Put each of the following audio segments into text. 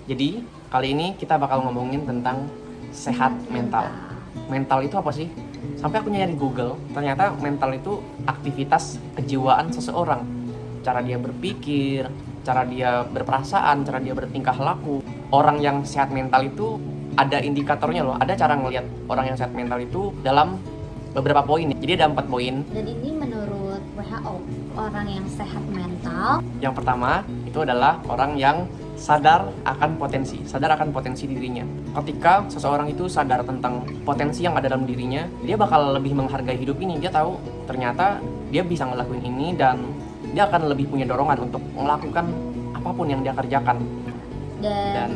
Jadi kali ini kita bakal ngomongin tentang sehat mental. Mental itu apa sih? Sampai aku nyari Google, ternyata mental itu aktivitas kejiwaan seseorang. Cara dia berpikir, cara dia berperasaan, cara dia bertingkah laku. Orang yang sehat mental itu ada indikatornya loh. Ada cara ngelihat orang yang sehat mental itu dalam beberapa poin. Jadi ada 4 poin. Dan ini menurut WHO, orang yang sehat mental. Yang pertama itu adalah orang yang sadar akan potensi dirinya. Ketika seseorang itu sadar tentang potensi yang ada dalam dirinya, dia bakal lebih menghargai hidup ini. Dia tahu ternyata dia bisa ngelakuin ini dan dia akan lebih punya dorongan untuk melakukan apapun yang dia kerjakan. Dan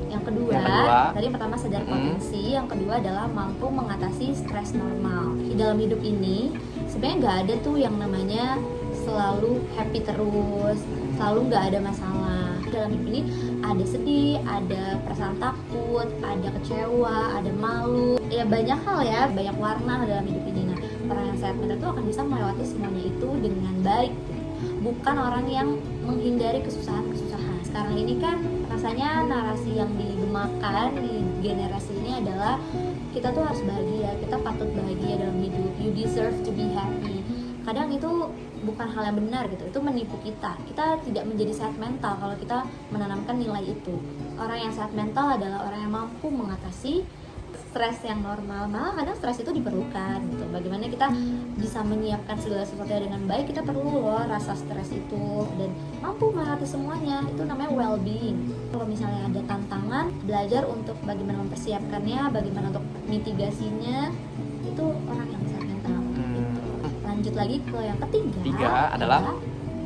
yang kedua, tadi pertama sadar potensi, yang kedua adalah mampu mengatasi stres normal. Di dalam hidup ini sebenarnya nggak ada tuh yang namanya selalu happy terus, selalu nggak ada masalah. Dalam hidup ini ada sedih, ada perasaan takut, ada kecewa, ada malu, ya banyak hal ya, banyak warna dalam hidup ini. Nah, orang yang sehat mental itu akan bisa melewati semuanya itu dengan baik, bukan orang yang menghindari kesusahan-kesusahan. Sekarang ini kan rasanya narasi yang digemakan di generasi ini adalah kita tuh harus bahagia, kita patut bahagia dalam hidup, you deserve to be happy. Kadang itu bukan hal yang benar gitu, itu menipu kita. Kita tidak menjadi sehat mental kalau kita menanamkan nilai itu. Orang yang sehat mental adalah orang yang mampu mengatasi stres yang normal. Malah kadang stres itu diperlukan gitu. Bagaimana kita bisa menyiapkan segala sesuatu dengan baik, kita perlu loh rasa stres itu dan mampu melewati semuanya. Itu namanya well-being. Kalau misalnya ada tantangan, belajar untuk bagaimana mempersiapkannya, bagaimana untuk mitigasinya, itu orang yang sehat mental. Lanjut lagi ke yang ketiga adalah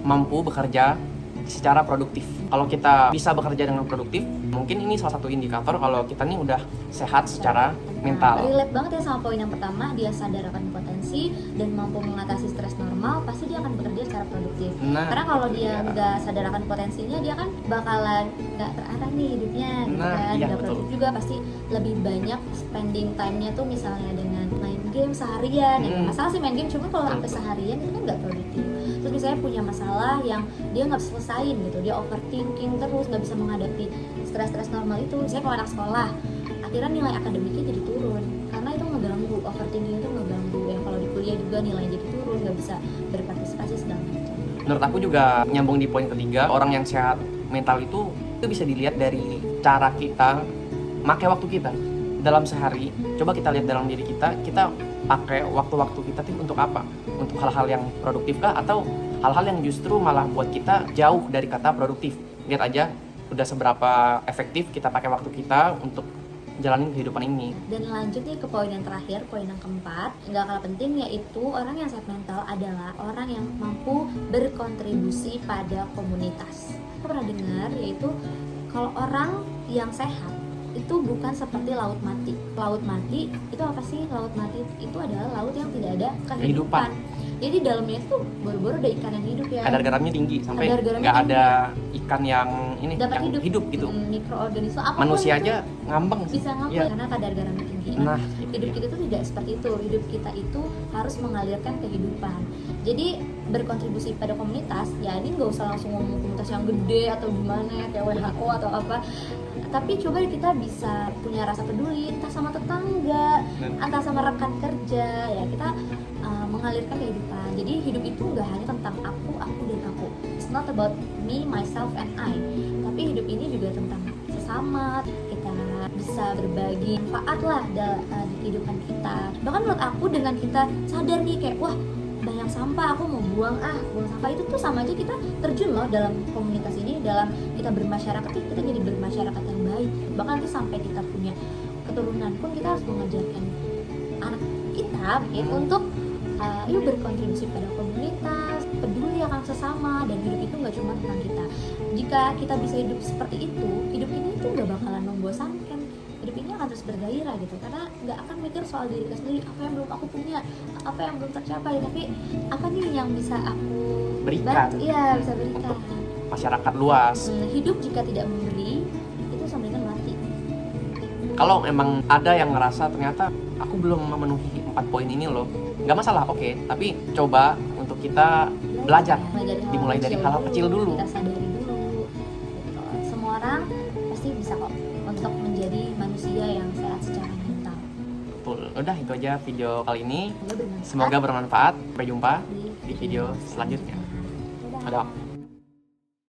mampu bekerja secara produktif. Kalau kita bisa bekerja dengan produktif, mungkin ini salah satu indikator kalau kita nih udah sehat secara mental. Relate banget ya sama poin yang pertama, dia sadar akan potensi dan mampu mengatasi stres normal, pasti dia akan bekerja secara produktif. Karena kalau dia nggak sadar akan potensinya, dia kan bakalan nggak terarah nih hidupnya, gitu kan. Nggak produktif juga, pasti lebih banyak spending time-nya tuh misalnya dengan main game seharian. Ya masalah sih main game, cuma kalau sampai seharian itu kan nggak produktif. Terus misalnya punya masalah yang dia nggak bisa selesain gitu, dia overthinking terus, nggak bisa menghadapi stres-stres normal itu. Misalnya kalau anak sekolah, akhirnya nilai akademiknya jadi turun karena itu ngeganggu, overthinking itu ngeganggu. Yang kalau di kuliah juga nilainya jadi turun, nggak bisa berpartisipasi segala macam. Menurut aku juga nyambung di poin ketiga, orang yang sehat mental itu bisa dilihat dari cara kita pakai waktu kita dalam sehari. Coba kita lihat dalam diri kita pakai waktu-waktu kita untuk apa? Untuk hal-hal yang produktif kah? Atau hal-hal yang justru malah buat kita jauh dari kata produktif? Lihat aja udah seberapa efektif kita pakai waktu kita untuk jalanin kehidupan ini. Dan lanjut nih ke poin yang terakhir, poin yang keempat, nggak kalah penting, yaitu orang yang sehat mental adalah orang yang mampu berkontribusi pada komunitas. Aku pernah dengar, yaitu kalau orang yang sehat itu bukan seperti laut mati. Laut mati itu apa sih? Laut mati itu adalah laut yang tidak ada kehidupan. Jadi di dalamnya itu baru-baru ada ikan yang hidup ya. Kadar garamnya tinggi sampai nggak ada ikan yang ini dapat yang hidup gitu. Mikroorganisme apa? Manusia aja ngambang sih. Bisa ngambang karena kadar garamnya tinggi. Nah, hidup kita itu tidak seperti itu. Hidup kita itu harus mengalirkan kehidupan. Jadi berkontribusi pada komunitas, ya ini nggak usah langsung ngomong komunitas yang gede atau gimana kayak WHO atau apa. Tapi coba kita bisa punya rasa peduli, entah sama tetangga, entah sama rekan kerja, ya kita mengalirkan kehidupan. Jadi hidup itu nggak hanya tentang aku dan aku. It's not about me, myself, and I. Tapi hidup ini juga tentang sesama. Kita bisa berbagi manfaat lah di kehidupan kita. Bahkan menurut aku dengan kita sadar nih kayak wah banyak sampah, aku mau buang sampah, itu tuh sama aja kita terjun loh dalam komunitas ini, dalam kita bermasyarakat, kita jadi bermasyarakat yang baik. Bahkan nanti sampai kita punya keturunan pun kita harus mengajarkan anak kita untuk yuk berkontribusi pada komunitas, peduli akan sesama, dan hidup itu nggak cuma tentang kita. Jika kita bisa hidup seperti itu, hidup ini tuh nggak bakalan membosankan. Hidup ini akan terus bergairah gitu, karena nggak akan mikir soal diri kita sendiri, apa yang belum aku punya, apa yang belum tercapai, tapi apa nih yang bisa aku berikan, bisa berikan untuk masyarakat luas. Hidup jika tidak memberi, itu sama dengan mati. Kalau emang ada yang ngerasa ternyata aku belum memenuhi 4 poin ini loh, nggak masalah, oke. Tapi coba untuk kita belajar dimulai dari hal-hal kecil dulu. Kita sadari dulu gitu. Semua orang pasti bisa Udah itu aja video kali ini. Semoga bermanfaat Semoga bermanfaat. Sampai jumpa di di video selanjutnya. Dadah. Ada.